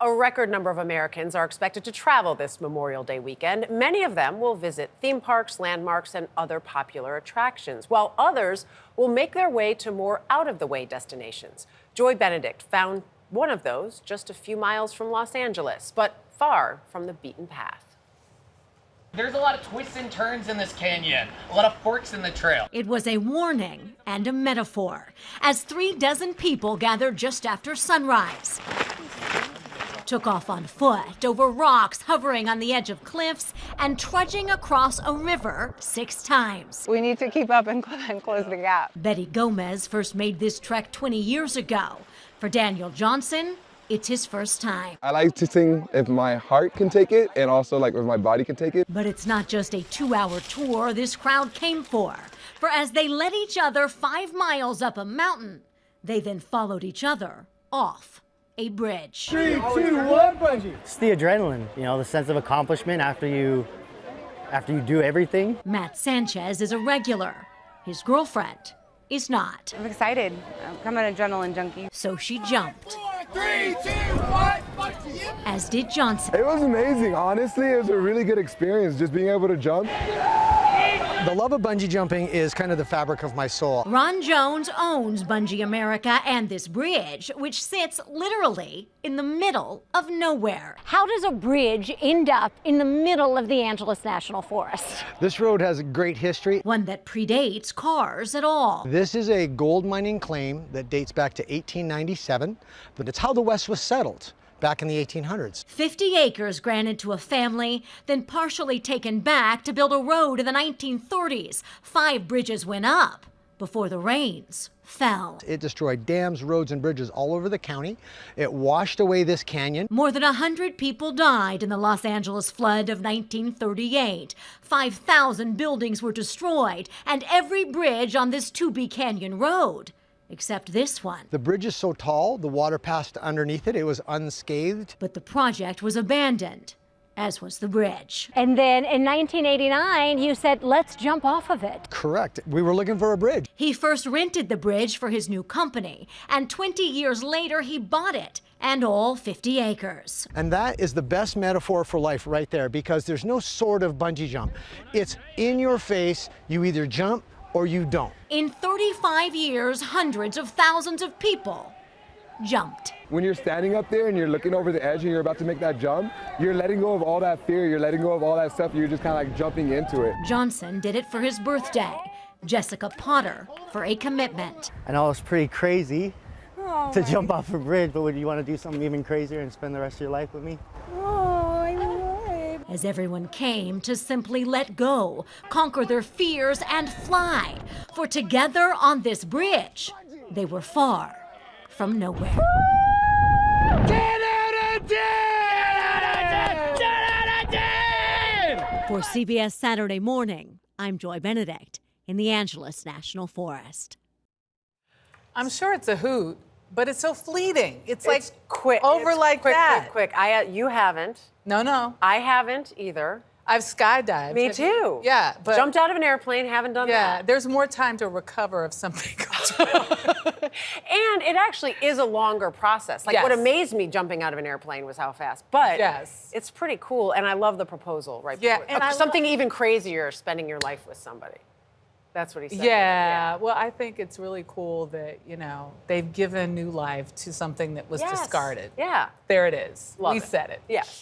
A record number of Americans are expected to travel this Memorial Day weekend. Many of them will visit theme parks, landmarks, and other popular attractions, while others will make their way to more out-of-the-way destinations. Joy Benedict found one of those just a few miles from Los Angeles, but far from the beaten path. There's a lot of twists and turns in this canyon, a lot of forks in the trail. It was a warning and a metaphor as 36 people gathered just after sunrise. Took off on foot, over rocks, hovering on the edge of cliffs, and trudging across a river 6 times. We need to keep up and close the gap. Betty Gomez first made this trek 20 years ago. For Daniel Johnson, it's his first time. I like to sing if my heart can take it and also like if my body can take it. But it's not just a 2-hour tour this crowd came for. For as they led each other 5 miles up a mountain, they then followed each other off a bridge. 3, 2, 1, bungee. It's the adrenaline, the sense of accomplishment after you do everything. Matt Sanchez is a regular. His girlfriend is not. I'm excited. I'm an adrenaline junkie. So she jumped. 4, 3, 2, 1, bungee. As did Johnson. It was amazing, honestly. It was a really good experience just being able to jump. The love of bungee jumping is kind of the fabric of my soul. Ron Jones owns Bungee America and this bridge, which sits literally in the middle of nowhere. How does a bridge end up in the middle of the Angeles National Forest? This road has a great history. One that predates cars at all. This is a gold mining claim that dates back to 1897, but it's how the West was settled back in the 1800s. 50 acres granted to a family, then partially taken back to build a road in the 1930s. 5 bridges went up before the rains fell. It destroyed dams, roads, and bridges all over the county. It washed away this canyon. More than 100 people died in the Los Angeles flood of 1938. 5,000 buildings were destroyed, and every bridge on this To-Be Canyon Road, except this one. The bridge is so tall, the water passed underneath it. It was unscathed. But the project was abandoned, as was the bridge. And then in 1989, you said, let's jump off of it. Correct. We were looking for a bridge. He first rented the bridge for his new company, and 20 years later, he bought it, and all 50 acres. And that is the best metaphor for life right there, because there's no sort of bungee jump. It's in your face. You either jump or you don't. In 35 years, hundreds of thousands of people jumped. When you're standing up there and you're looking over the edge and you're about to make that jump, you're letting go of all that fear, you're letting go of all that stuff, you're just kind of like jumping into it. Johnson did it for his birthday. Jessica Potter for a commitment. I know it's pretty crazy to jump off a bridge, but would you want to do something even crazier and spend the rest of your life with me? As everyone came to simply let go, conquer their fears, and fly. For together on this bridge, they were far from nowhere. 10 out of 10! 10 out of 10! 10 out of 10! For CBS Saturday Morning, I'm Joy Benedict in the Angeles National Forest. I'm sure it's a hoot, but it's so fleeting. It's like quick. over It's like quick, that. Quick. You haven't. No. I haven't either. I've skydived. Me too. Yeah, but Jumped out of an airplane, haven't done that. there's more time to recover if something goes wrong. And it actually is a longer process. Like what Yes. amazed me jumping out of an airplane was how fast. But Yes. it's pretty cool, and I love the proposal right Yeah, before. and I something even crazier, spending your life with somebody. That's what he said. Yeah, well, I think it's really cool that, they've given new life to something that was Yes. discarded. Yeah. There it is. Love We it. said it. Yes.